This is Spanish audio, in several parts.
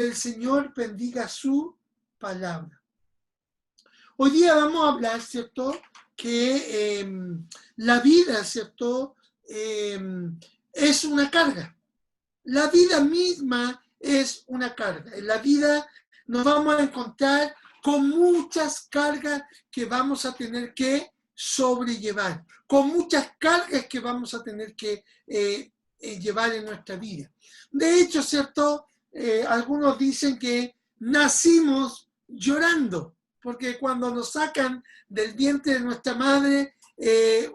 el Señor bendiga su palabra. Hoy día vamos a hablar, ¿cierto?, que la vida, ¿cierto?, es una carga. La vida misma es una carga. En la vida nos vamos a encontrar con muchas cargas que vamos a tener que sobrellevar, con muchas cargas que vamos a tener que llevar en nuestra vida. De hecho, ¿cierto?, algunos dicen que nacimos llorando, porque cuando nos sacan del vientre de nuestra madre,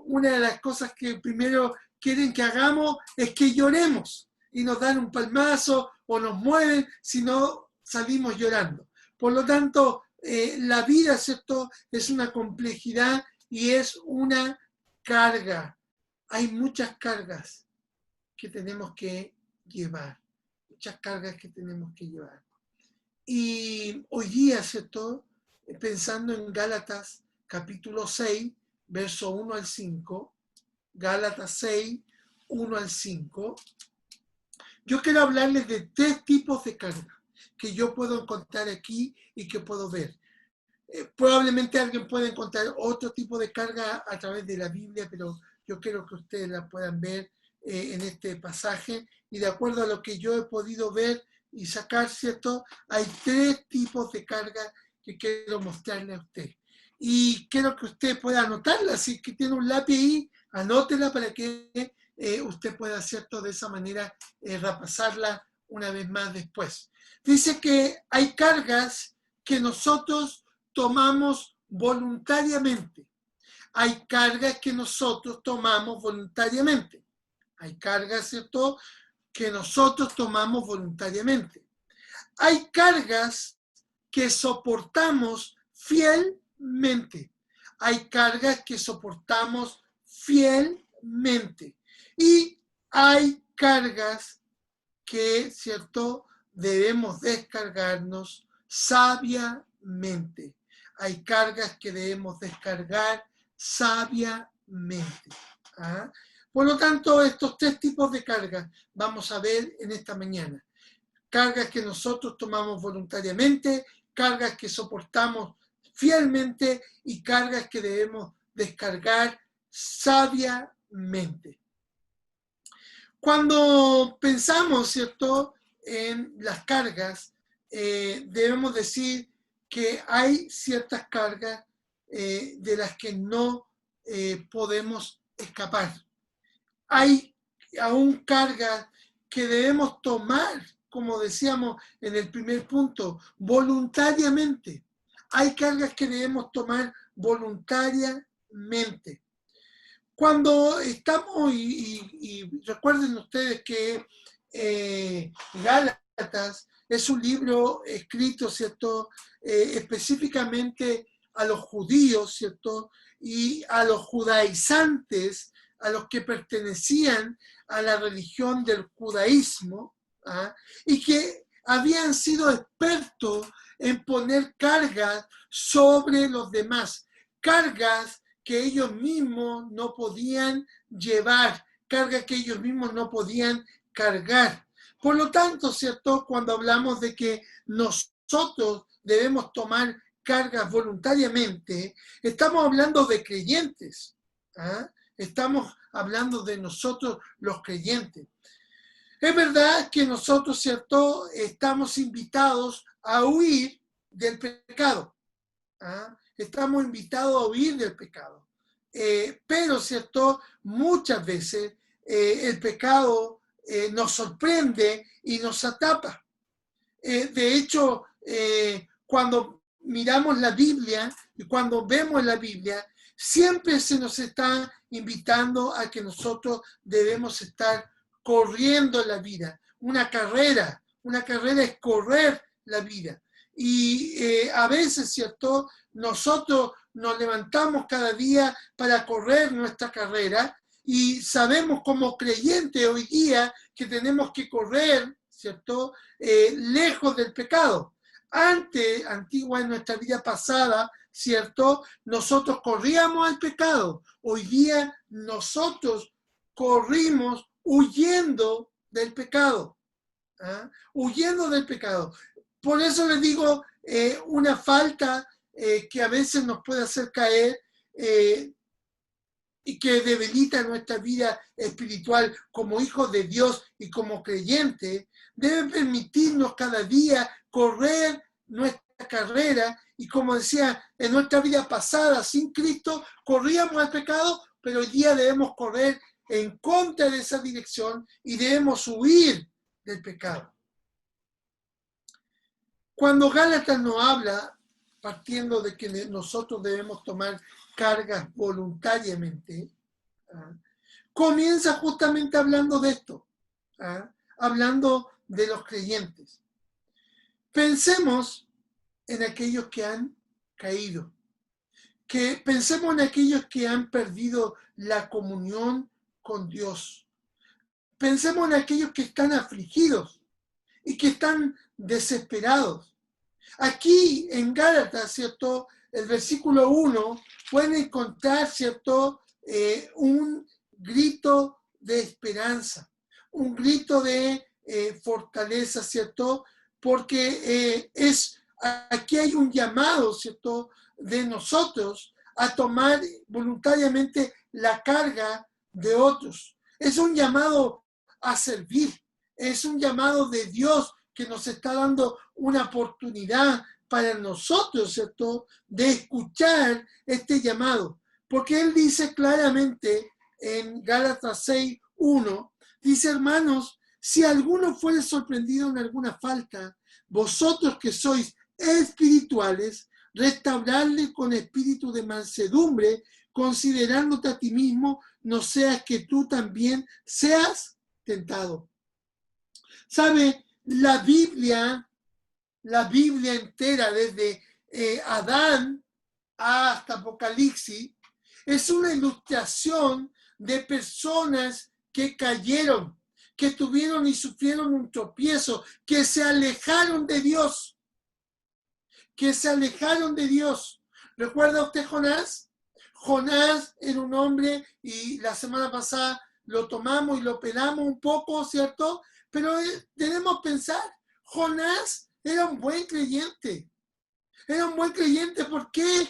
una de las cosas que primero quieren que hagamos es que lloremos y nos dan un palmazo o nos mueven, si no salimos llorando. Por lo tanto, la vida, ¿cierto?, es una complejidad y es una carga. Hay muchas cargas que tenemos que llevar, muchas cargas que tenemos que llevar. Y hoy día, ¿cierto?, pensando en Gálatas capítulo 6, verso 1 al 5, Gálatas 6, 1 al 5, yo quiero hablarles de 3 tipos de carga que yo puedo encontrar aquí y que puedo ver. Probablemente alguien pueda encontrar otro tipo de carga a través de la Biblia, pero yo quiero que ustedes la puedan ver en este pasaje. Y de acuerdo a lo que yo he podido ver y sacar, ¿cierto?, hay 3 tipos de carga que quiero mostrarle a usted. Y quiero que usted pueda anotarla. Si que tiene un lápiz ahí, anótela para que usted pueda, ¿cierto?, de esa manera repasarla una vez más después. Dice que hay cargas que nosotros tomamos voluntariamente. Hay cargas que nosotros tomamos voluntariamente. Hay cargas, ¿cierto?, que nosotros tomamos voluntariamente. Hay cargas que soportamos fielmente. Hay cargas que soportamos fielmente. Y hay cargas que, ¿cierto?, debemos descargarnos sabiamente. Hay cargas que debemos descargar sabiamente. ¿Ah? Por lo tanto, estos 3 tipos de cargas vamos a ver en esta mañana. Cargas que nosotros tomamos voluntariamente, cargas que soportamos fielmente y cargas que debemos descargar sabiamente. Cuando pensamos, ¿cierto?, en las cargas, debemos decir que hay ciertas cargas de las que no podemos escapar. Hay aún cargas que debemos tomar, como decíamos en el primer punto, voluntariamente. Hay cargas que debemos tomar voluntariamente. Cuando estamos, y recuerden ustedes que Gálatas es un libro escrito, ¿cierto?, específicamente a los judíos, ¿cierto?, y a los judaizantes, a los que pertenecían a la religión del judaísmo, ¿ah?, y que habían sido expertos en poner cargas sobre los demás, cargas que ellos mismos no podían llevar, cargas que ellos mismos no podían cargar. Por lo tanto, ¿cierto?, cuando hablamos de que nosotros debemos tomar cargas voluntariamente, estamos hablando de creyentes, ¿ah? Estamos hablando de nosotros los creyentes. Es verdad que nosotros, ¿cierto?, estamos invitados a huir del pecado, ¿ah? Estamos invitados a huir del pecado. Pero, ¿cierto?, muchas veces el pecado nos sorprende y nos atapa. De hecho, cuando miramos la Biblia y cuando vemos la Biblia, siempre se nos está invitando a que nosotros debemos estar corriendo la vida. Una carrera es correr la vida. Y a veces, ¿cierto?, nosotros nos levantamos cada día para correr nuestra carrera y sabemos como creyentes hoy día que tenemos que correr, ¿cierto?, lejos del pecado. Antigua, en nuestra vida pasada, ¿cierto?, nosotros corríamos al pecado. Hoy día nosotros corrimos huyendo del pecado. ¿Ah? Huyendo del pecado. Por eso les digo, una falta que a veces nos puede hacer caer y que debilita nuestra vida espiritual como hijos de Dios y como creyentes, debe permitirnos cada día correr nuestra carrera. Y como decía, en nuestra vida pasada sin Cristo corríamos al pecado, pero hoy día debemos correr en contra de esa dirección y debemos huir del pecado. Cuando Gálatas nos habla, partiendo de que nosotros debemos tomar cargas voluntariamente, comienza justamente hablando de esto, hablando de los creyentes. Pensemos en aquellos que han caído, que pensemos en aquellos que han perdido la comunión con Dios. Pensemos en aquellos que están afligidos y que están desesperados. Aquí en Gálatas, ¿cierto? El versículo 1 pueden encontrar, ¿cierto? Un grito de esperanza, un grito de fortaleza, ¿cierto? Porque aquí hay un llamado, ¿cierto? De nosotros a tomar voluntariamente la carga de otros. Es un llamado a servir, es un llamado de Dios que nos está dando una oportunidad para nosotros, ¿cierto?, de escuchar este llamado. Porque Él dice claramente en Gálatas 6:1, dice, hermanos, si alguno fuere sorprendido en alguna falta, vosotros que sois espirituales, restaurarle con espíritu de mansedumbre, considerándote a ti mismo, no seas que tú también seas tentado. ¿Sabe? La Biblia entera, desde Adán hasta Apocalipsis, es una ilustración de personas que cayeron, que tuvieron y sufrieron un tropiezo, que se alejaron de Dios, ¿Recuerda usted Jonás? Jonás era un hombre, y la semana pasada lo tomamos y lo pelamos un poco, ¿cierto? Pero debemos pensar, Jonás era un buen creyente. Era un buen creyente. ¿Por qué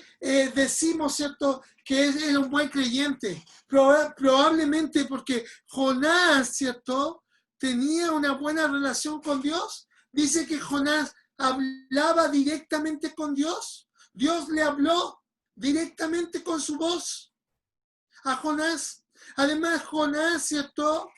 decimos, cierto, que era un buen creyente? Probablemente porque Jonás, cierto, tenía una buena relación con Dios. Dice que Jonás hablaba directamente con Dios. Dios le habló directamente con su voz a Jonás. Además, Jonás, cierto,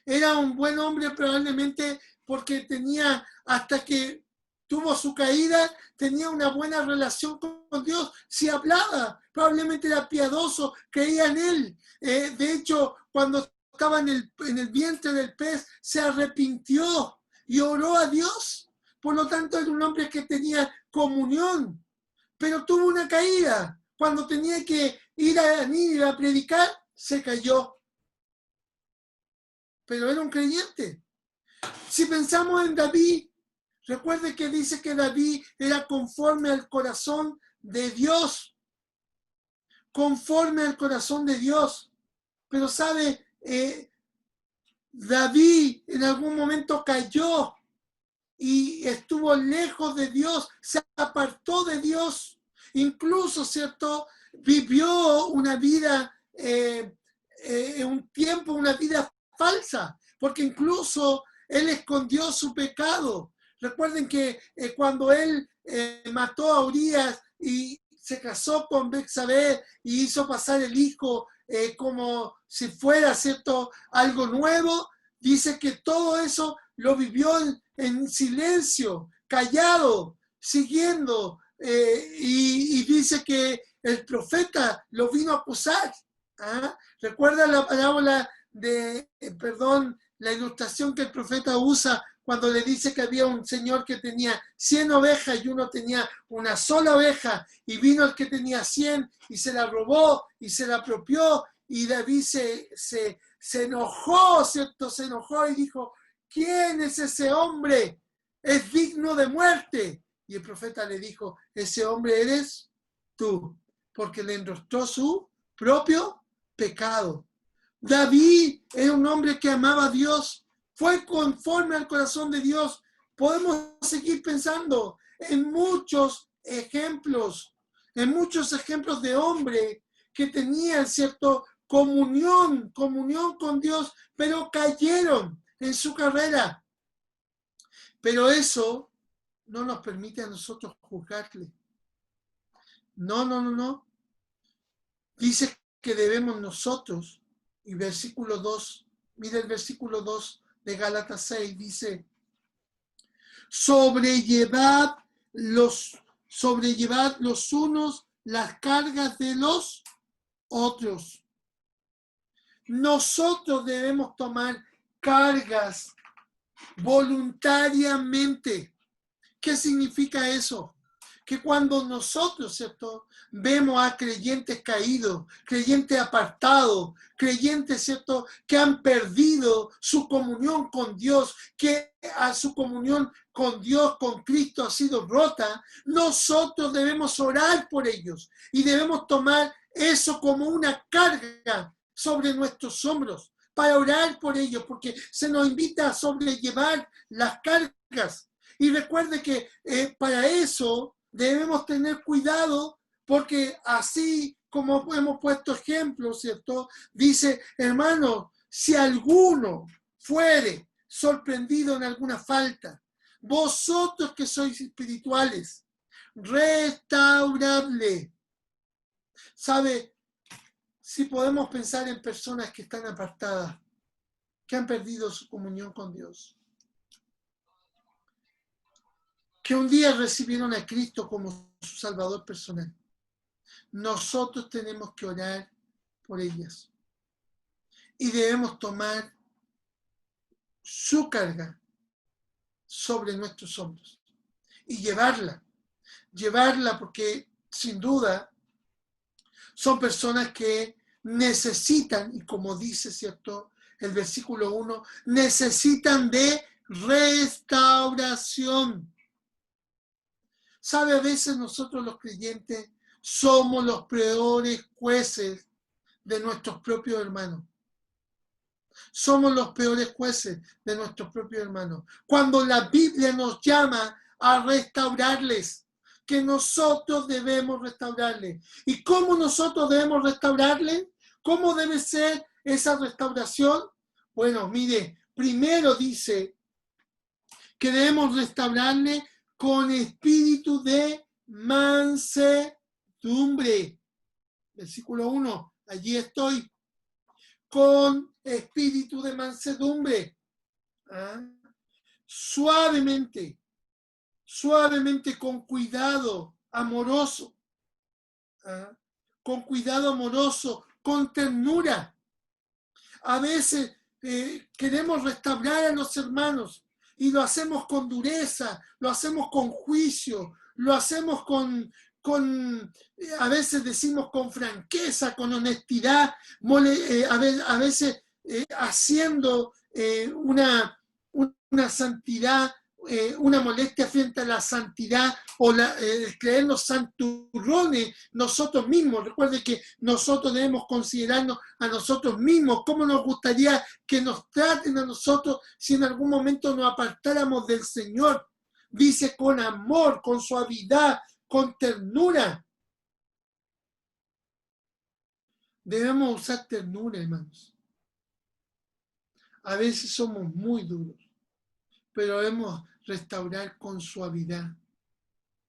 era un buen hombre probablemente porque tenía, hasta que tuvo su caída, tenía una buena relación con Dios. Si hablaba, probablemente era piadoso, creía en Él. De hecho, cuando estaba en el vientre del pez, se arrepintió y oró a Dios. Por lo tanto, era un hombre que tenía comunión, pero tuvo una caída. Cuando tenía que ir a predicar, se cayó. Pero era un creyente. Si pensamos en David, recuerde que dice que David era conforme al corazón de Dios. Conforme al corazón de Dios. Pero sabe, David en algún momento cayó y estuvo lejos de Dios, se apartó de Dios. Incluso, ¿cierto? Vivió una vida, un tiempo, una vida falsa, porque incluso él escondió su pecado. Recuerden que cuando él mató a Urías y se casó con Betsabé y hizo pasar el hijo como si fuera, ¿cierto?, algo nuevo, dice que todo eso lo vivió en silencio, callado, siguiendo, y dice que el profeta lo vino a acusar. ¿Recuerda la parábola la ilustración que el profeta usa cuando le dice que había un señor que tenía 100 ovejas y uno tenía una sola oveja, y vino el que tenía 100 y se la robó y se la apropió, y David se enojó, ¿cierto? Se enojó y dijo, ¿quién es ese hombre? Es digno de muerte. Y el profeta le dijo, ese hombre eres tú, porque le enrostró su propio pecado. David era un hombre que amaba a Dios, fue conforme al corazón de Dios, Podemos seguir pensando en muchos ejemplos de hombres que tenían, ¿cierto?, comunión con Dios, pero cayeron en su carrera. Pero eso no nos permite a nosotros juzgarle. No. Dice que debemos nosotros, y versículo 2, mira el versículo 2 de Gálatas 6, dice, sobrellevad los unos las cargas de los otros. Nosotros debemos tomar cargas voluntariamente. ¿Qué significa eso? Que cuando nosotros, ¿cierto?, vemos a creyentes caídos, creyentes apartados, creyentes, ¿cierto?, que han perdido su comunión con Dios, que a su comunión con Dios, con Cristo ha sido rota, nosotros debemos orar por ellos y debemos tomar eso como una carga sobre nuestros hombros para orar por ellos, porque se nos invita a sobrellevar las cargas. Y recuerde que para eso debemos tener cuidado, porque así como hemos puesto ejemplos, ¿cierto? Dice, hermano, si alguno fuere sorprendido en alguna falta, vosotros que sois espirituales, restaurable. ¿Sabe? Si podemos pensar en personas que están apartadas, que han perdido su comunión con Dios, que un día recibieron a Cristo como su Salvador personal. Nosotros tenemos que orar por ellas y debemos tomar su carga sobre nuestros hombros y llevarla porque sin duda son personas que necesitan, y como dice, ¿cierto?, el versículo 1, necesitan de restauración. ¿Sabe? A veces nosotros los creyentes somos los peores jueces de nuestros propios hermanos. Somos los peores jueces de nuestros propios hermanos. Cuando la Biblia nos llama a restaurarles, que nosotros debemos restaurarles. ¿Y cómo nosotros debemos restaurarles? ¿Cómo debe ser esa restauración? Bueno, mire, primero dice que debemos restaurarle con espíritu de mansedumbre. Versículo 1, allí estoy. Con espíritu de mansedumbre. Suavemente, con cuidado amoroso. Con cuidado amoroso, con ternura. A veces queremos restaurar a los hermanos y lo hacemos con dureza, lo hacemos con juicio, lo hacemos a veces decimos con franqueza, con honestidad, a veces haciendo una santidad, una molestia frente a la santidad o creernos santurrones nosotros mismos. Recuerde que nosotros debemos considerarnos a nosotros mismos. ¿Cómo nos gustaría que nos traten a nosotros si en algún momento nos apartáramos del Señor? Dice con amor, con suavidad, con ternura. Debemos usar ternura, hermanos. A veces somos muy duros, pero debemos restaurar con suavidad,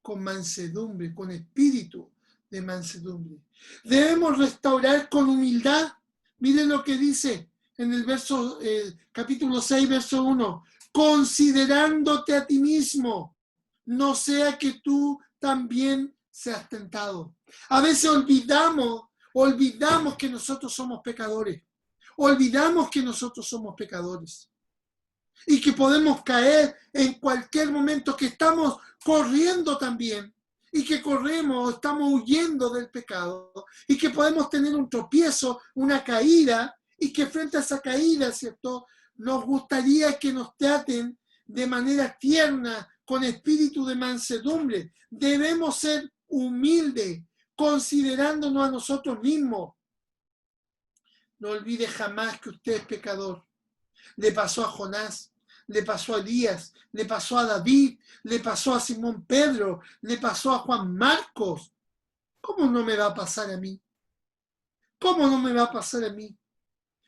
con mansedumbre, con espíritu de mansedumbre. Debemos restaurar con humildad. Miren lo que dice en el capítulo 6, verso 1. Considerándote a ti mismo, no sea que tú también seas tentado. A veces olvidamos que nosotros somos pecadores. Olvidamos que nosotros somos pecadores. Y que podemos caer en cualquier momento, que estamos corriendo también, y que estamos huyendo del pecado, y que podemos tener un tropiezo, una caída, y que frente a esa caída, ¿cierto?, nos gustaría que nos traten de manera tierna, con espíritu de mansedumbre. Debemos ser humildes, considerándonos a nosotros mismos. No olvide jamás que usted es pecador. Le pasó a Jonás. le pasó a Elías, le pasó a David, le pasó a Simón Pedro, le pasó a Juan Marcos. ¿Cómo no me va a pasar a mí? ¿Cómo no me va a pasar a mí?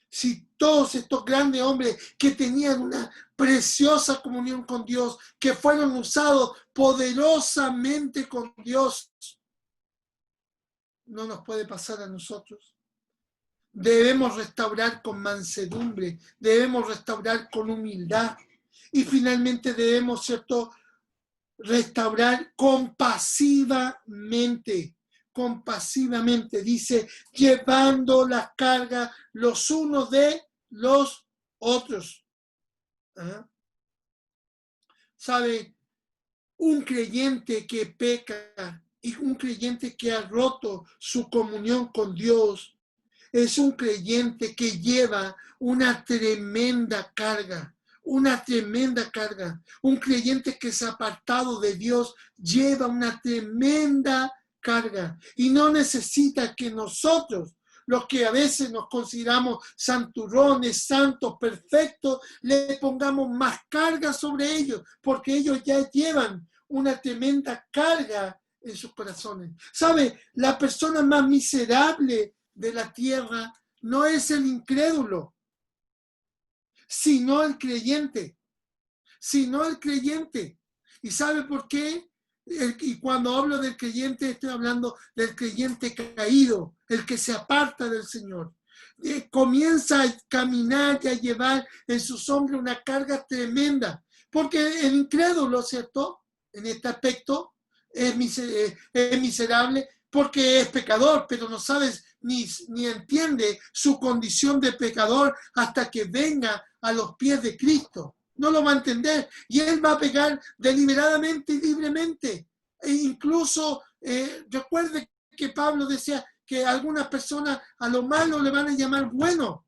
Si todos estos grandes hombres que tenían una preciosa comunión con Dios, que fueron usados poderosamente con Dios, no nos puede pasar a nosotros. Debemos restaurar con mansedumbre, debemos restaurar con humildad y finalmente debemos, ¿cierto?, restaurar compasivamente. Compasivamente, dice, llevando las cargas los unos de los otros. ¿Ah? ¿Sabe? Un creyente que peca y un creyente que ha roto su comunión con Dios es un creyente que lleva una tremenda carga. Una tremenda carga. Un creyente que se ha apartado de Dios lleva una tremenda carga y no necesita que nosotros, los que a veces nos consideramos santurrones, santos, perfectos, le pongamos más carga sobre ellos, porque ellos ya llevan una tremenda carga en sus corazones. ¿Sabe? La persona más miserable de la tierra no es el incrédulo, sino el creyente. Sino el creyente. ¿Y sabe por qué? Y cuando hablo del creyente, estoy hablando del creyente caído, el que se aparta del Señor. Comienza a caminar y a llevar en sus hombros una carga tremenda. Porque el incrédulo, ¿cierto?, en este aspecto es miserable porque es pecador, pero no sabes ni entiende su condición de pecador hasta que venga a los pies de Cristo. No lo va a entender y él va a pecar deliberadamente y libremente. E incluso recuerde que Pablo decía que algunas personas a lo malo le van a llamar bueno.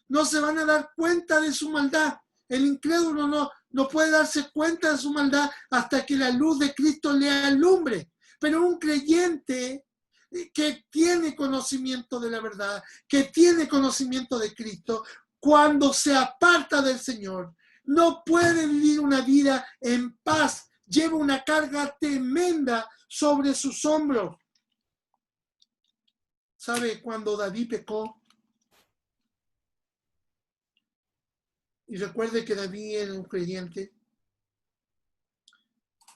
No se van a dar cuenta de su maldad. El incrédulo no puede darse cuenta de su maldad hasta que la luz de Cristo le alumbre. Pero un creyente que tiene conocimiento de la verdad, que tiene conocimiento de Cristo, cuando se aparta del Señor, no puede vivir una vida en paz, lleva una carga tremenda sobre sus hombros. ¿Sabe? Cuando David pecó, y recuerde que David era un creyente,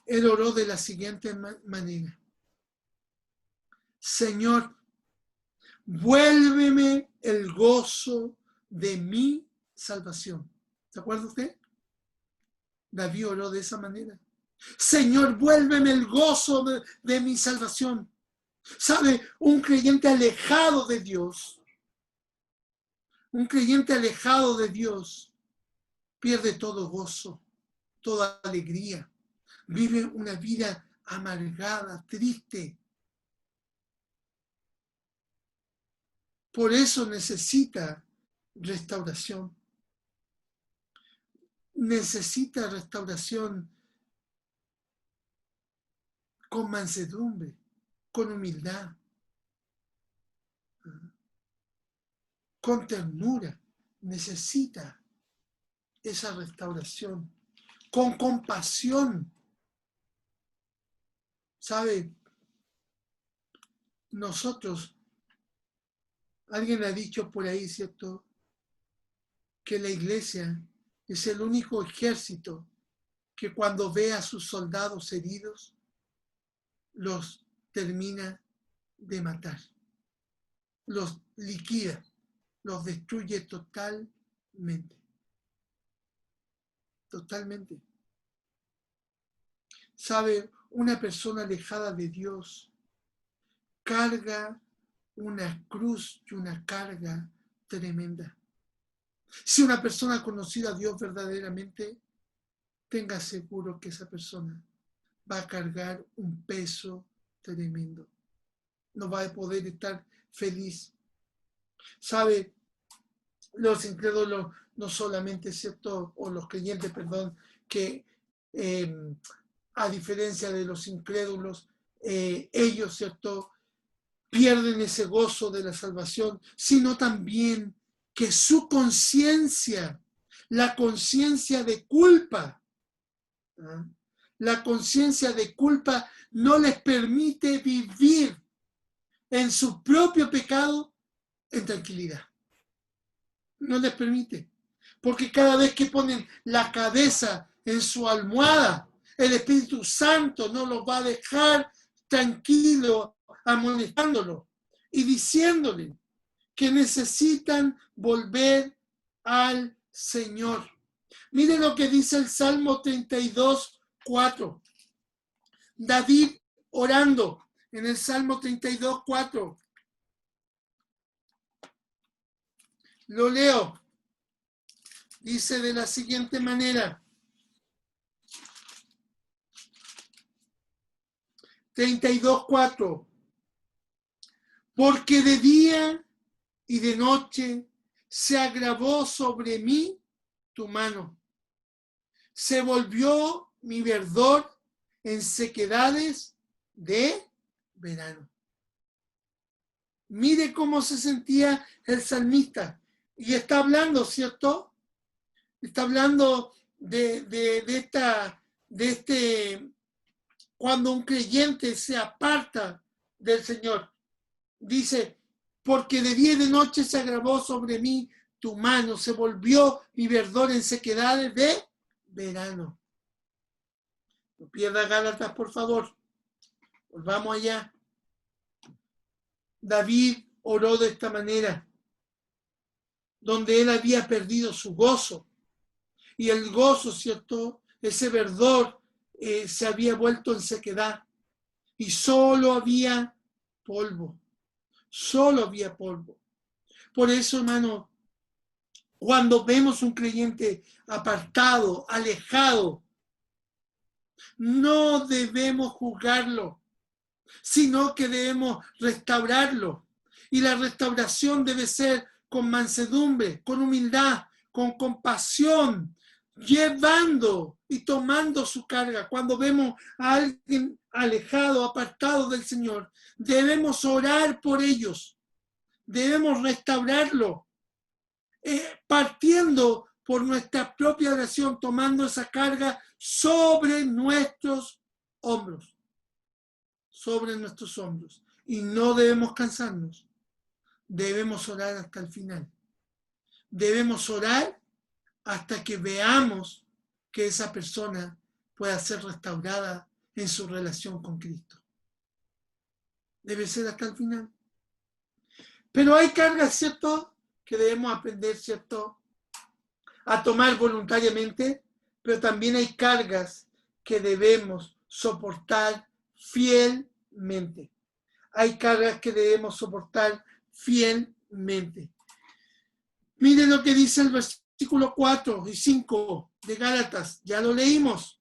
él oró de la siguiente manera: Señor, vuélveme el gozo de mi salvación. ¿Se acuerda usted? David oró de esa manera. Señor, vuélveme el gozo de mi salvación. ¿Sabe? Un creyente alejado de Dios, un creyente alejado de Dios, pierde todo gozo, toda alegría. Vive una vida amargada, triste. Por eso necesita restauración. Necesita restauración con mansedumbre, con humildad, con ternura. Necesita esa restauración, con compasión. ¿Sabe? Nosotros, alguien ha dicho por ahí, ¿cierto?, que la iglesia es el único ejército que cuando ve a sus soldados heridos, los termina de matar, los liquida, los destruye totalmente. Totalmente. ¿Sabe? Una persona alejada de Dios carga una cruz y una carga tremenda. Si una persona ha conocido a Dios verdaderamente, tenga seguro que esa persona va a cargar un peso tremendo. No va a poder estar feliz. ¿Sabe? Los incrédulos no solamente, ¿cierto?, o los creyentes, perdón, que a diferencia de los incrédulos, ellos, ¿cierto?, pierden ese gozo de la salvación, sino también que su conciencia La conciencia de culpa. ¿Ah? La conciencia de culpa no les permite vivir en su propio pecado en tranquilidad. No les permite. Porque cada vez que ponen la cabeza en su almohada, el Espíritu Santo no los va a dejar tranquilo, amonestándolo y diciéndole que necesitan volver al Señor. Miren lo que dice el Salmo 32, 4. David orando en el Salmo 32, 4. Lo leo. Dice de la siguiente manera. 32, 4. Porque de día y de noche se agravó sobre mí tu mano. Se volvió mi verdor en sequedades de verano. Mire cómo se sentía el salmista. Y está hablando, ¿cierto? Está hablando cuando un creyente se aparta del Señor. Dice, porque de día y de noche se agravó sobre mí tu mano, se volvió mi verdor en sequedades de verano. No pierda Gálatas, por favor. Volvamos allá. David oró de esta manera, donde él había perdido su gozo. Y el gozo, ¿cierto? Ese verdor se había vuelto en sequedad. Y solo había polvo. Solo había polvo. Por eso, hermano, cuando vemos un creyente apartado, alejado, no debemos juzgarlo, sino que debemos restaurarlo. Y la restauración debe ser con mansedumbre, con humildad, con compasión, llevando y tomando su carga. Cuando vemos a alguien alejado, apartado del Señor, debemos orar por ellos, debemos restaurarlo, partiendo por nuestra propia oración, tomando esa carga sobre nuestros hombros. Sobre nuestros hombros. Y no debemos cansarnos. Debemos orar hasta el final. Debemos orar hasta que veamos que esa persona pueda ser restaurada en su relación con Cristo. Debe ser hasta el final. Pero hay cargas, ¿cierto?, que debemos aprender, ¿cierto?, a tomar voluntariamente, pero también hay cargas que debemos soportar fielmente. Hay cargas que debemos soportar fielmente. Miren lo que dice el versículo 4 y 5 de Gálatas. Ya lo leímos,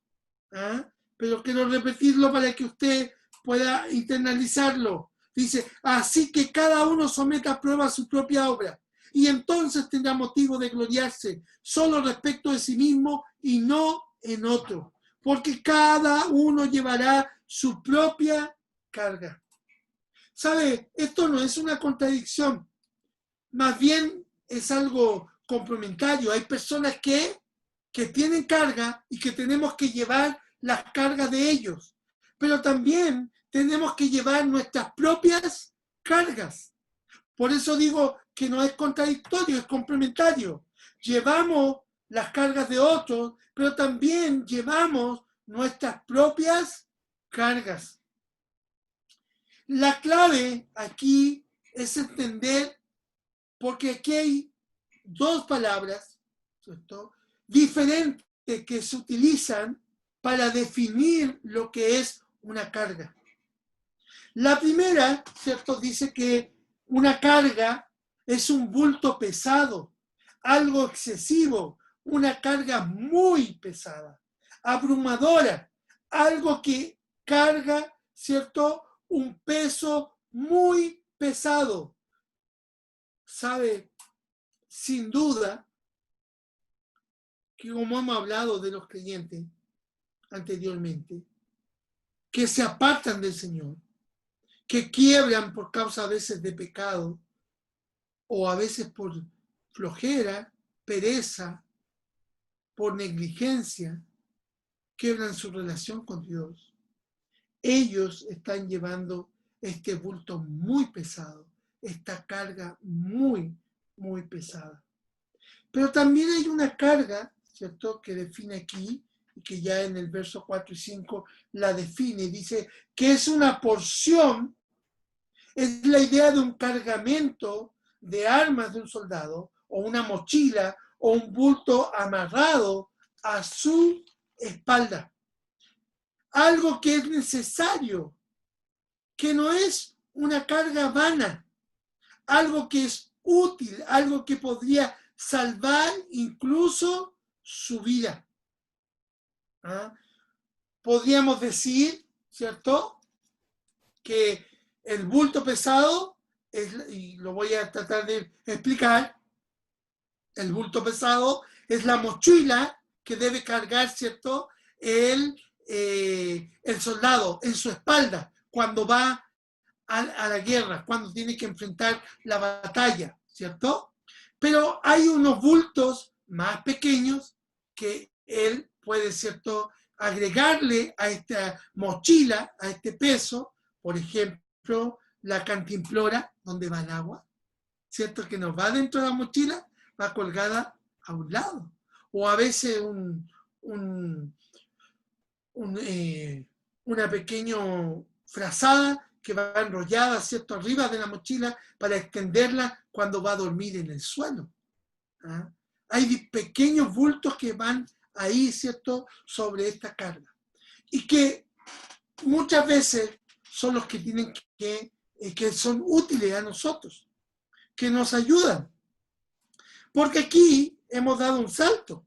¿ah? Pero quiero repetirlo para que usted pueda internalizarlo. Dice, así que cada uno someta a prueba su propia obra, y entonces tendrá motivo de gloriarse solo respecto de sí mismo y no en otro, porque cada uno llevará su propia carga. ¿Sabe? Esto no es una contradicción, más bien es algo complementario. Hay personas que tienen carga y que tenemos que llevar las cargas de ellos, pero también tenemos que llevar nuestras propias cargas. Por eso digo que no es contradictorio, es complementario. Llevamos las cargas de otros, pero también llevamos nuestras propias cargas. La clave aquí es entender, porque aquí hay dos palabras, ¿cierto?, diferentes que se utilizan para definir lo que es una carga. La primera, ¿cierto?, dice que una carga es un bulto pesado, algo excesivo, una carga muy pesada, abrumadora, algo que carga, ¿cierto?, un peso muy pesado. ¿Sabe? Sin duda, que como hemos hablado de los creyentes anteriormente, que se apartan del Señor, que quiebran por causa a veces de pecado, o a veces por flojera, pereza, por negligencia, quiebran su relación con Dios. Ellos están llevando este bulto muy pesado, esta carga muy, muy pesada. Pero también hay una carga, ¿cierto?, que define aquí, y que ya en el verso 4 y 5 la define, dice que es una porción, es la idea de un cargamento de armas de un soldado, o una mochila, o un bulto amarrado a su espalda. Algo que es necesario, que no es una carga vana, algo que es útil, algo que podría salvar incluso su vida. ¿Ah? Podríamos decir, ¿cierto?, que el bulto pesado, y lo voy a tratar de explicar, el bulto pesado es la mochila que debe cargar, ¿cierto?, el soldado en su espalda cuando va a la guerra, cuando tiene que enfrentar la batalla, ¿cierto? Pero hay unos bultos más pequeños que él puede, ¿cierto?, agregarle a esta mochila, a este peso, por ejemplo, la cantimplora, donde va el agua, ¿cierto?, que no va dentro de la mochila, va colgada a un lado. O a veces una pequeña frazada que va enrollada, ¿cierto?, arriba de la mochila para extenderla cuando va a dormir en el suelo. ¿Ah? Hay pequeños bultos que van ahí, ¿cierto?, sobre esta carga. Y que muchas veces son los que tienen que son útiles a nosotros, que nos ayudan. Porque aquí hemos dado un salto,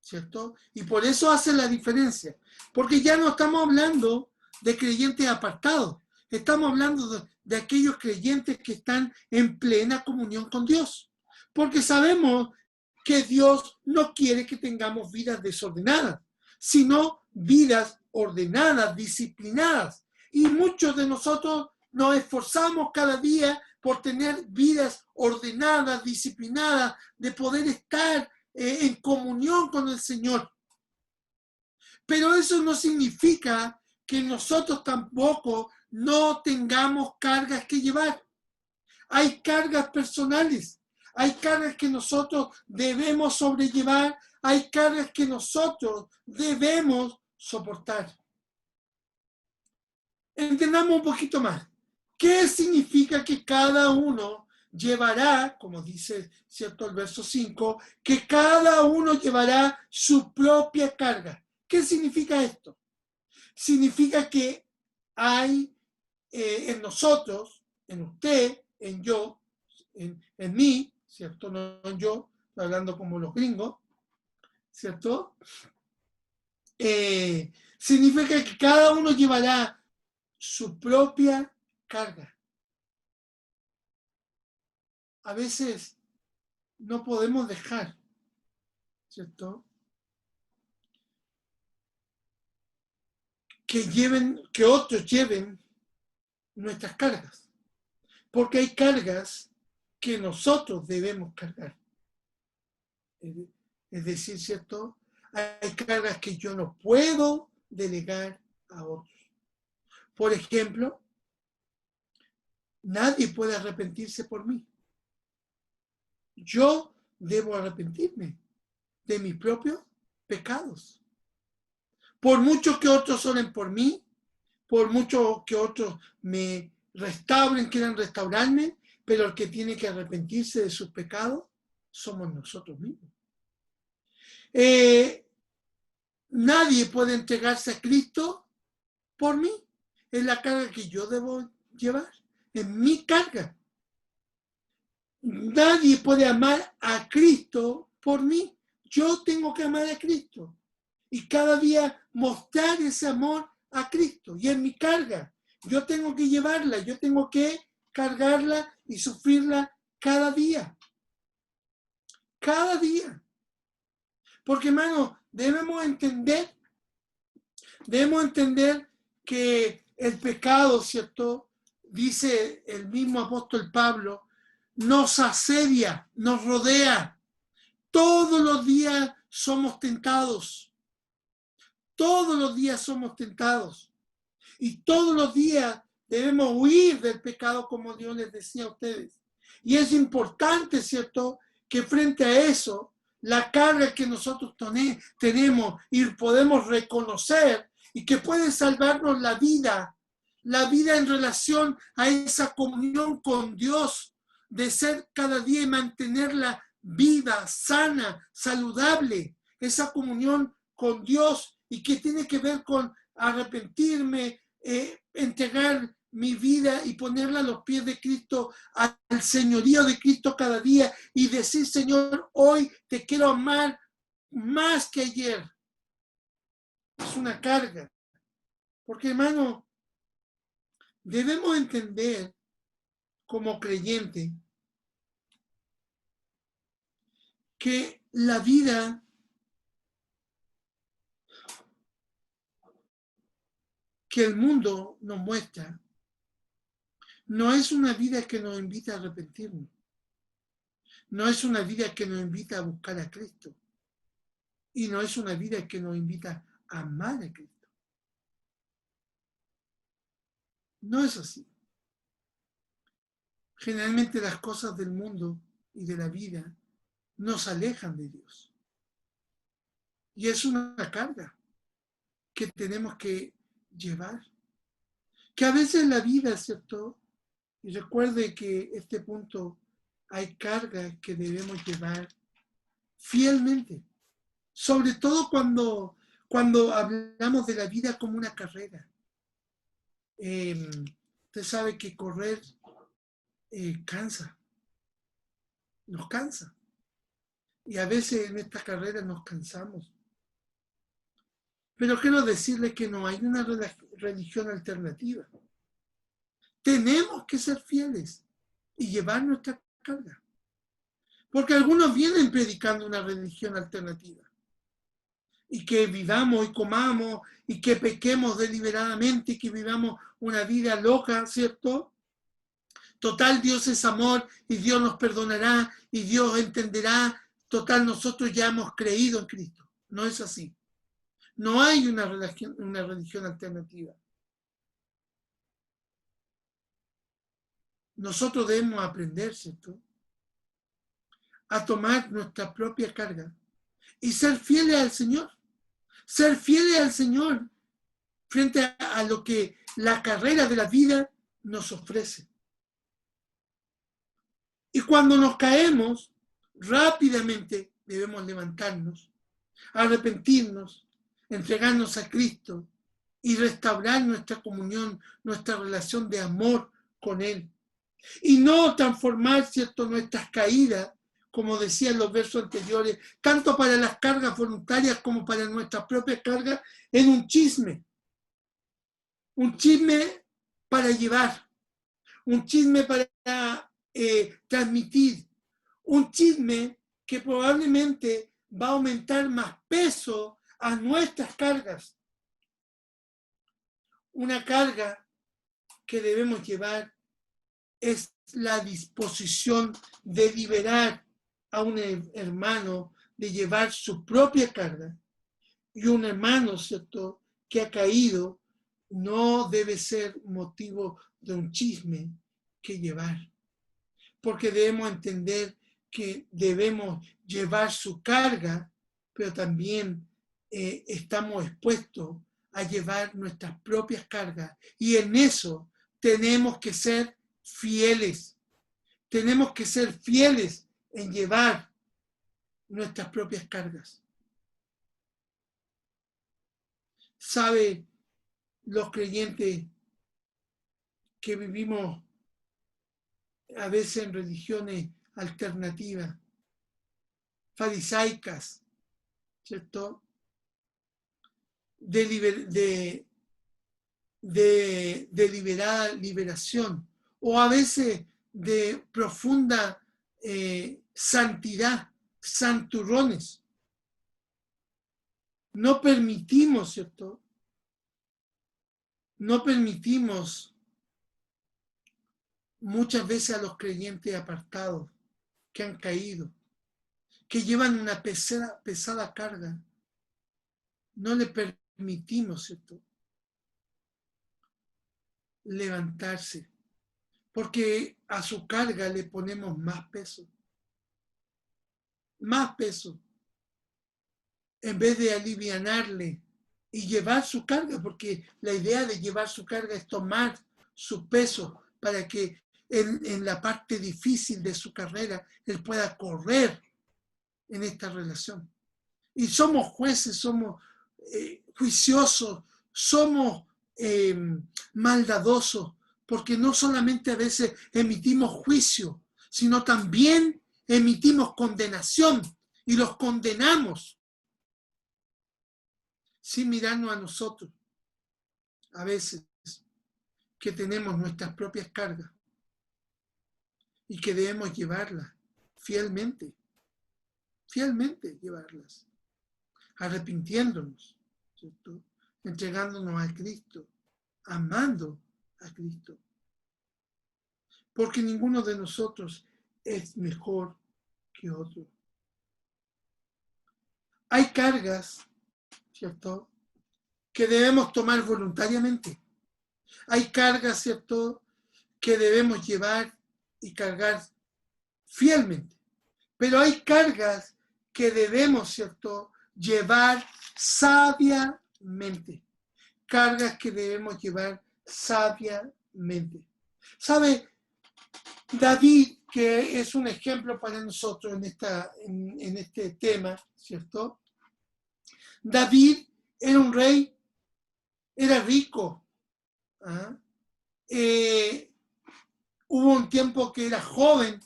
¿cierto? Y por eso hace la diferencia. Porque ya no estamos hablando de creyentes apartados. Estamos hablando de aquellos creyentes que están en plena comunión con Dios. Porque sabemos que Dios no quiere que tengamos vidas desordenadas, sino vidas ordenadas, disciplinadas. Y muchos de nosotros nos esforzamos cada día por tener vidas ordenadas, disciplinadas, de poder estar en comunión con el Señor. Pero eso no significa que nosotros tampoco no tengamos cargas que llevar. Hay cargas personales, hay cargas que nosotros debemos sobrellevar, hay cargas que nosotros debemos soportar. Entendamos un poquito más. ¿Qué significa que cada uno llevará, como dice, ¿cierto?, el verso 5, que cada uno llevará su propia carga? ¿Qué significa esto? Significa que hay en nosotros, en usted, en yo, en mí, ¿cierto? No en yo, estoy hablando como los gringos, ¿cierto? Significa que cada uno llevará su propia carga. A veces no podemos dejar, ¿cierto?, que otros lleven nuestras cargas. Porque hay cargas que nosotros debemos cargar. Es decir, ¿cierto?, hay cargas que yo no puedo delegar a otros. Por ejemplo, nadie puede arrepentirse por mí. Yo debo arrepentirme de mis propios pecados. Por mucho que otros oren por mí, por mucho que otros me restauren, quieran restaurarme, pero el que tiene que arrepentirse de sus pecados somos nosotros mismos. Nadie puede entregarse a Cristo por mí. Es la carga que yo debo llevar. Es mi carga. Nadie puede amar a Cristo por mí. Yo tengo que amar a Cristo. Y cada día mostrar ese amor a Cristo. Y es mi carga. Yo tengo que llevarla. Yo tengo que cargarla y sufrirla cada día. Cada día. Porque, hermano, debemos entender que el pecado, ¿cierto?, dice el mismo apóstol Pablo, nos asedia, nos rodea. Todos los días somos tentados. Todos los días somos tentados. Y todos los días debemos huir del pecado, como Dios les decía a ustedes. Y es importante, ¿cierto?, que frente a eso, la carga que nosotros tenemos y podemos reconocer y que puede salvarnos la vida en relación a esa comunión con Dios, de ser cada día y mantenerla viva, sana, saludable, esa comunión con Dios y que tiene que ver con arrepentirme, entregar mi vida y ponerla a los pies de Cristo, al señorío de Cristo cada día y decir, Señor, hoy te quiero amar más que ayer. Es una carga. Porque, hermano, debemos entender como creyente que la vida que el mundo nos muestra no es una vida que nos invita a arrepentirnos. No es una vida que nos invita a buscar a Cristo. Y no es una vida que nos invita a amar a Cristo. No es así. Generalmente las cosas del mundo y de la vida nos alejan de Dios. Y es una carga que tenemos que llevar. Que a veces la vida, ¿cierto? Y recuerde que este punto hay cargas que debemos llevar fielmente. Sobre todo cuando hablamos de la vida como una carrera. Usted sabe que correr cansa, nos cansa. Y a veces en esta carrera nos cansamos. Pero quiero decirle que no hay una religión alternativa. Tenemos que ser fieles y llevar nuestra carga. Porque algunos vienen predicando una religión alternativa. Y que vivamos y comamos y que pequemos deliberadamente y que vivamos una vida loca, ¿cierto? Total, Dios es amor y Dios nos perdonará y Dios entenderá. Total, nosotros ya hemos creído en Cristo. No es así. No hay una religión alternativa. Nosotros debemos aprender, ¿cierto?, a tomar nuestra propia carga y ser fieles al Señor. Ser fieles al Señor frente a lo que la carrera de la vida nos ofrece. Y cuando nos caemos, rápidamente debemos levantarnos, arrepentirnos, entregarnos a Cristo y restaurar nuestra comunión, nuestra relación de amor con Él. Y no transformar, ¿cierto?, nuestras caídas, como decían los versos anteriores, tanto para las cargas voluntarias como para nuestras propias cargas, en un chisme. Un chisme para llevar, un chisme para transmitir, un chisme que probablemente va a aumentar más peso a nuestras cargas. Una carga que debemos llevar es la disposición de liberar a un hermano, de llevar su propia carga. Y un hermano, ¿cierto?, que ha caído, no debe ser motivo de un chisme que llevar. Porque debemos entender que debemos llevar su carga, pero también estamos expuestos a llevar nuestras propias cargas. Y en eso tenemos que ser fieles. Tenemos que ser fieles en llevar nuestras propias cargas. ¿Sabe los creyentes que vivimos a veces en religiones alternativas, farisaicas, ¿cierto?, de deliberada liberación, o a veces de profunda santidad, santurrones? No permitimos, ¿cierto?, no permitimos muchas veces a los creyentes apartados que han caído, que llevan una pesada carga, no le permitimos, ¿cierto?, levantarse, porque a su carga le ponemos más peso, en vez de alivianarle y llevar su carga, porque la idea de llevar su carga es tomar su peso para que en la parte difícil de su carrera él pueda correr en esta relación. Y somos jueces, somos juiciosos, somos maldadosos, porque no solamente a veces emitimos juicio, sino también emitimos condenación y los condenamos sin mirarnos a nosotros, a veces que tenemos nuestras propias cargas y que debemos llevarlas fielmente llevarlas, arrepintiéndonos, ¿cierto?, entregándonos a Cristo, amando a Cristo, porque ninguno de nosotros es mejor que otro. Hay cargas, ¿cierto?, que debemos tomar voluntariamente. Hay cargas, ¿cierto?, que debemos llevar y cargar fielmente. Pero hay cargas que debemos, ¿cierto?, llevar sabiamente. Cargas que debemos llevar sabiamente. ¿Sabe? David, que es un ejemplo para nosotros en este tema, ¿cierto? David era un rey, era rico. ¿Ah? Hubo un tiempo que era joven,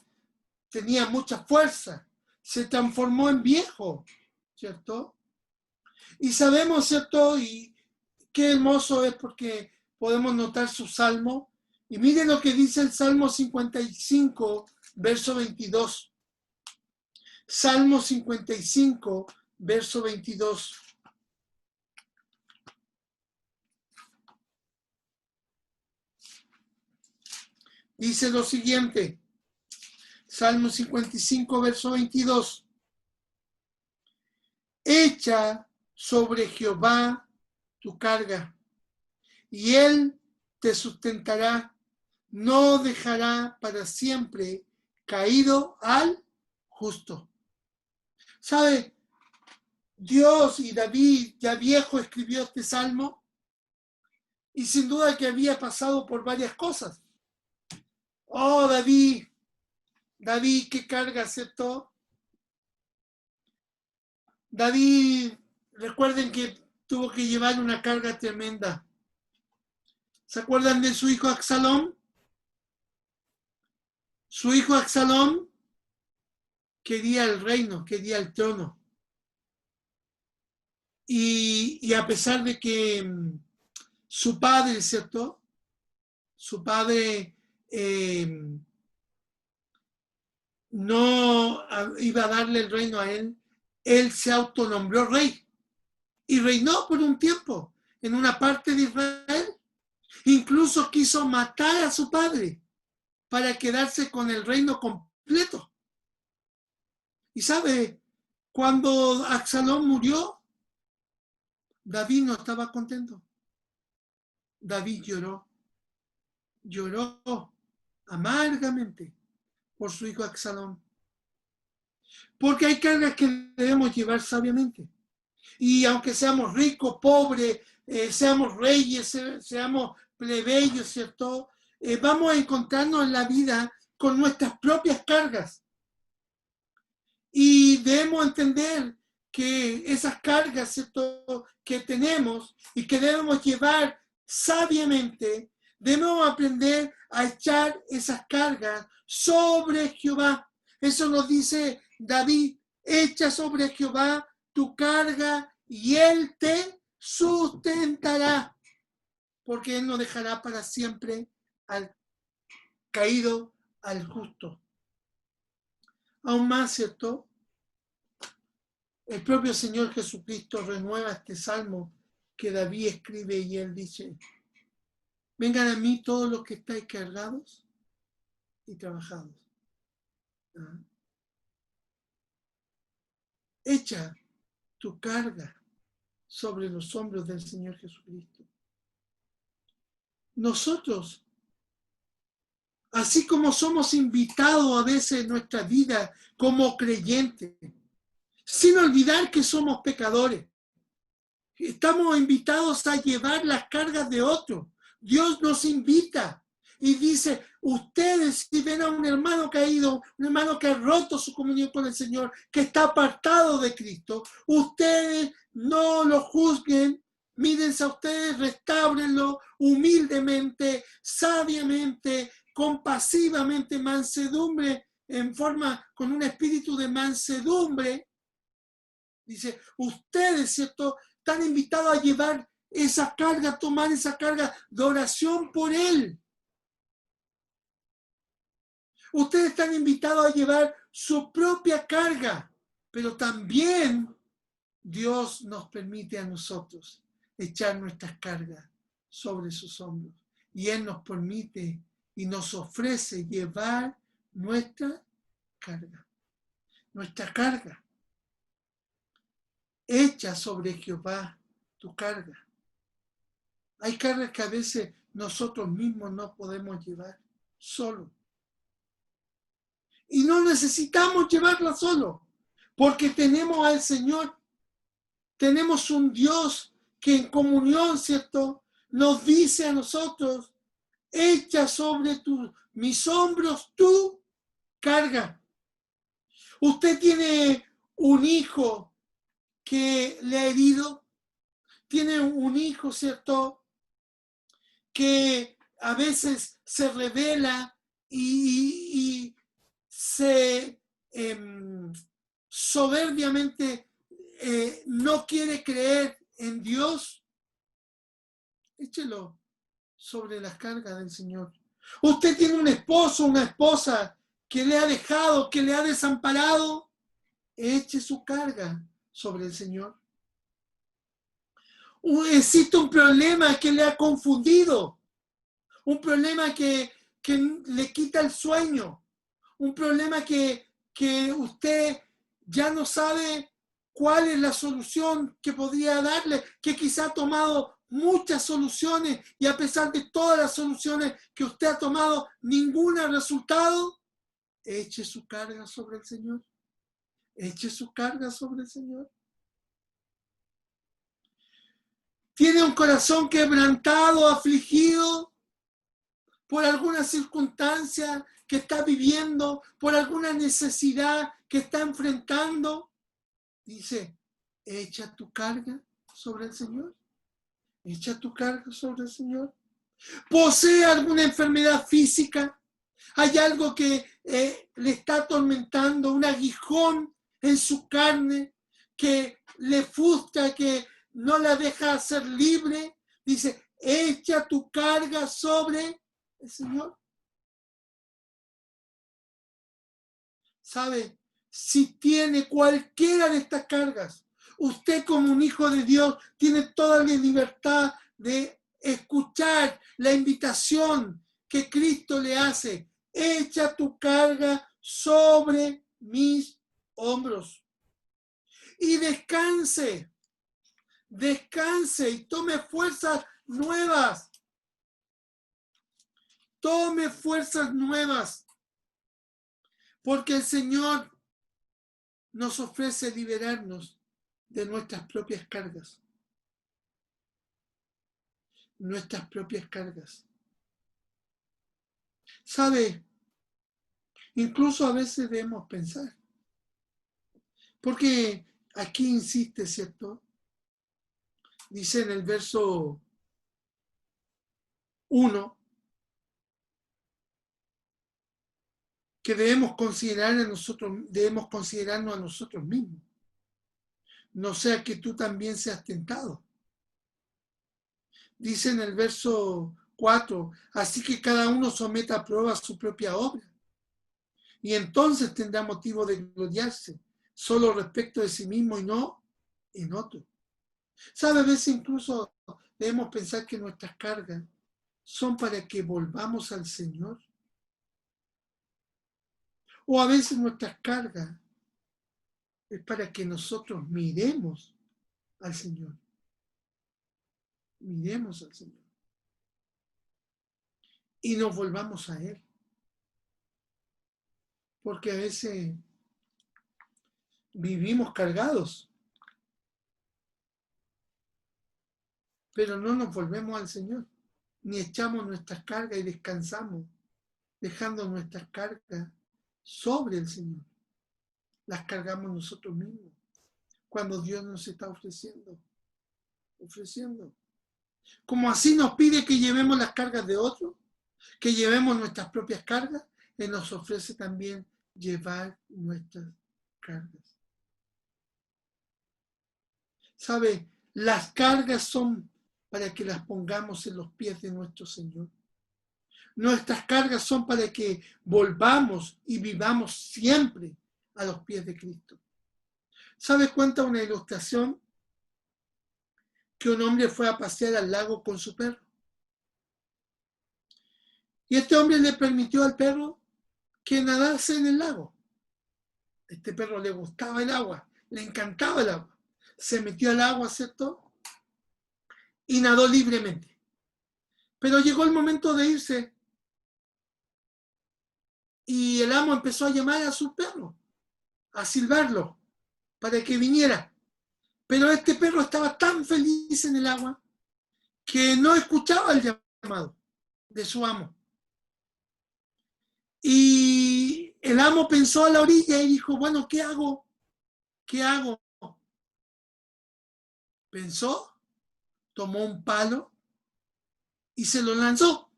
tenía mucha fuerza, se transformó en viejo, ¿cierto? Y sabemos, ¿cierto? Y qué hermoso es porque podemos notar su salmo. Y miren lo que dice el Salmo 55, verso 22. Salmo 55, verso 22. Dice lo siguiente. Salmo 55, verso 22. Echa sobre Jehová tu carga, y él te sustentará, no dejará para siempre caído al justo. ¿Sabe? Dios y David, ya viejo, escribió este salmo, y sin duda que había pasado por varias cosas. Oh, David, qué carga aceptó. David, recuerden que tuvo que llevar una carga tremenda. ¿Se acuerdan de su hijo Absalón? Su hijo Absalón quería el reino, quería el trono. Y a pesar de que su padre, ¿cierto? Su padre no iba a darle el reino a él se autonombró rey y reinó por un tiempo en una parte de Israel. Incluso quiso matar a su padre para quedarse con el reino completo. Y sabe, cuando Absalón murió, David no estaba contento. David lloró amargamente por su hijo Absalón. Porque hay cargas que debemos llevar sabiamente. Y aunque seamos ricos, pobres, seamos reyes, seamos plebeyos, ¿cierto? Vamos a encontrarnos en la vida con nuestras propias cargas. Y debemos entender que esas cargas, ¿cierto?, que tenemos y que debemos llevar sabiamente, debemos aprender a echar esas cargas sobre Jehová. Eso nos dice David: echa sobre Jehová tu carga y él te sustentará, porque él no dejará para siempre al caído, al justo. Aún más, ¿cierto? El propio Señor Jesucristo renueva este salmo que David escribe y él dice: vengan a mí todos los que estáis cargados y trabajados. Echa tu carga sobre los hombros del Señor Jesucristo. Nosotros, así como somos invitados a veces en nuestra vida como creyentes, sin olvidar que somos pecadores, estamos invitados a llevar las cargas de otros. Dios nos invita y dice, ustedes si ven a un hermano caído, un hermano que ha roto su comunión con el Señor, que está apartado de Cristo, ustedes no lo juzguen, mírense a ustedes, restáurenlo humildemente, sabiamente, compasivamente, mansedumbre, con un espíritu de mansedumbre. Dice, ustedes, ¿cierto?, están invitados a llevar esa carga, a tomar esa carga de oración por Él. Ustedes están invitados a llevar su propia carga, pero también Dios nos permite a nosotros echar nuestras cargas sobre sus hombros. Y Él nos permite y nos ofrece llevar nuestra carga. Nuestra carga. Echa sobre Jehová tu carga. Hay cargas que a veces nosotros mismos no podemos llevar solo. Y no necesitamos llevarla solo, porque tenemos al Señor. Tenemos un Dios que en comunión, ¿cierto?, nos dice a nosotros, echa sobre mis hombros tu carga. Usted tiene un hijo que le ha herido, tiene un hijo, ¿cierto?, que a veces se revela y se soberbiamente no quiere creer en Dios. Échelo sobre las cargas del Señor. Usted tiene un esposo, una esposa que le ha dejado, que le ha desamparado. Eche su carga sobre el Señor. Existe un problema que le ha confundido, un problema que le quita el sueño, un problema que usted ya no sabe cuál es la solución que podría darle, que quizá ha tomado muchas soluciones y a pesar de todas las soluciones que usted ha tomado, ninguna ha resultado. Eche su carga sobre el Señor. Eche su carga sobre el Señor. Tiene un corazón quebrantado, afligido por alguna circunstancia que está viviendo, por alguna necesidad que está enfrentando. Dice, echa tu carga sobre el Señor. Echa tu carga sobre el Señor. Posee alguna enfermedad física. Hay algo que le está atormentando, un aguijón en su carne que le frustra, que no la deja ser libre. Dice, echa tu carga sobre el Señor. ¿Sabe? Si tiene cualquiera de estas cargas, usted como un hijo de Dios tiene toda la libertad de escuchar la invitación que Cristo le hace. Echa tu carga sobre mis hombros. Y descanse y tome fuerzas nuevas. Tome fuerzas nuevas. Porque el Señor nos ofrece liberarnos de nuestras propias cargas. Nuestras propias cargas. ¿Sabe? Incluso a veces debemos pensar. Porque aquí insiste, ¿cierto? Dice en el verso 1 que debemos considerarnos a nosotros mismos. No sea que tú también seas tentado. Dice en el verso 4, así que cada uno someta a prueba su propia obra. Y entonces tendrá motivo de gloriarse solo respecto de sí mismo y no en otro. ¿Sabe? A veces incluso debemos pensar que nuestras cargas son para que volvamos al Señor. O a veces nuestras cargas es para que nosotros miremos al Señor. Miremos al Señor. Y nos volvamos a Él. Porque a veces vivimos cargados, pero no nos volvemos al Señor, ni echamos nuestras cargas y descansamos, dejando nuestras cargas sobre el Señor. Las cargamos nosotros mismos, cuando Dios nos está ofreciendo. Como así nos pide que llevemos las cargas de otros, que llevemos nuestras propias cargas, Él nos ofrece también llevar nuestras cargas. ¿Sabe? Las cargas son para que las pongamos en los pies de nuestro Señor. Nuestras cargas son para que volvamos y vivamos siempre a los pies de Cristo. ¿Sabes? Cuenta una ilustración que un hombre fue a pasear al lago con su perro. Y este hombre le permitió al perro que nadase en el lago. Este perro le gustaba el agua, le encantaba el agua. Se metió al agua, ¿cierto? Y nadó libremente. Pero llegó el momento de irse y el amo empezó a llamar a su perro, a silbarlo, para que viniera. Pero este perro estaba tan feliz en el agua que no escuchaba el llamado de su amo. Y el amo pensó a la orilla y dijo, bueno, ¿qué hago? ¿Qué hago? Pensó, tomó un palo y se lo lanzó.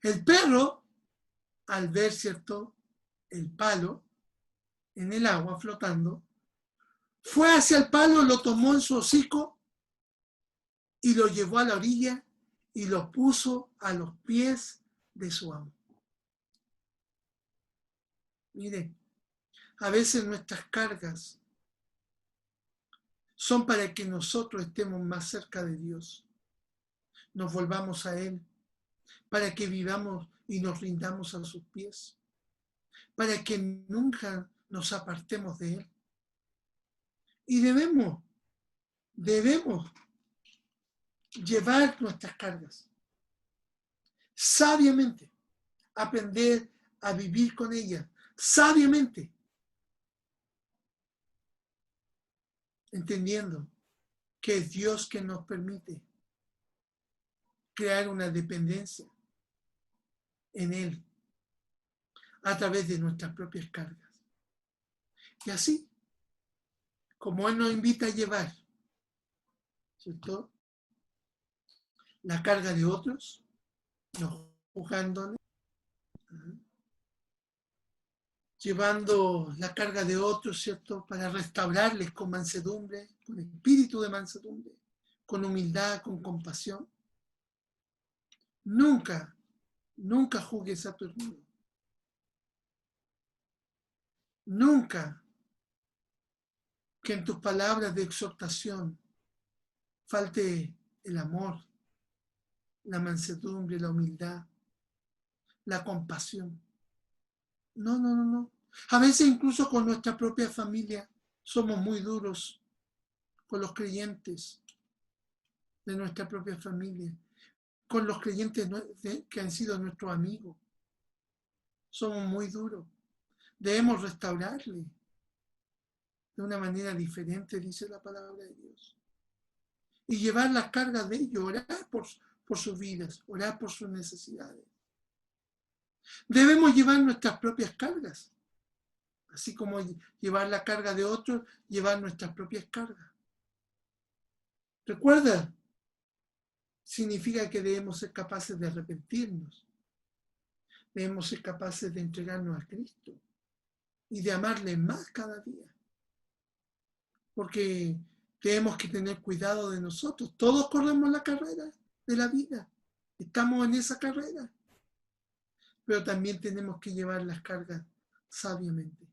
El perro, al ver, ¿cierto?, el palo en el agua flotando, fue hacia el palo, lo tomó en su hocico y lo llevó a la orilla y lo puso a los pies de su amo. Mire, a veces nuestras cargas son para que nosotros estemos más cerca de Dios, nos volvamos a Él, para que vivamos y nos rindamos a sus pies, para que nunca nos apartemos de Él. Y debemos llevar nuestras cargas sabiamente, aprender a vivir con ellas sabiamente, entendiendo que es Dios quien nos permite crear una dependencia en Él a través de nuestras propias cargas. Y así, como Él nos invita a llevar, ¿cierto?, la carga de otros, no juzgándoles, llevando la carga de otros, ¿cierto?, para restaurarles con mansedumbre, con espíritu de mansedumbre, con humildad, con compasión. Nunca juzgues a tu hermano. Nunca que en tus palabras de exhortación falte el amor, la mansedumbre, la humildad, la compasión. No. A veces incluso con nuestra propia familia somos muy duros con los creyentes de nuestra propia familia, con los creyentes que han sido nuestros amigos. Somos muy duros. Debemos restaurarle de una manera diferente, dice la palabra de Dios. Y llevar las cargas de ellos, orar por sus vidas, orar por sus necesidades. Debemos llevar nuestras propias cargas, así como llevar la carga de otros, llevar nuestras propias cargas. Recuerda, significa que debemos ser capaces de arrepentirnos, debemos ser capaces de entregarnos a Cristo y de amarle más cada día. Porque tenemos que tener cuidado de nosotros. Todos corremos la carrera de la vida. Estamos en esa carrera. Pero también tenemos que llevar las cargas sabiamente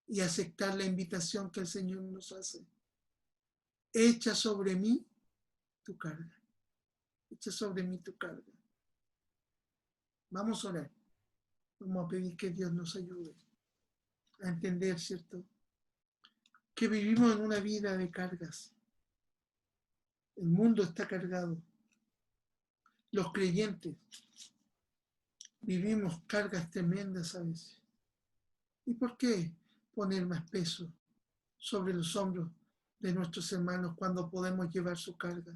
y aceptar la invitación que el Señor nos hace. Echa sobre mí tu carga. Echa sobre mí tu carga. Vamos a orar. Vamos a pedir que Dios nos ayude. a entender, ¿cierto?, que vivimos en una vida de cargas. El mundo está cargado. Los creyentes vivimos cargas tremendas a veces. ¿Y por qué poner más peso sobre los hombros de nuestros hermanos cuando podemos llevar su carga?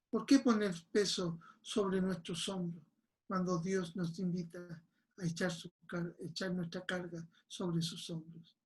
¿Por qué poner peso sobre nuestros hombros cuando Dios nos invita a echar nuestra carga sobre sus hombros?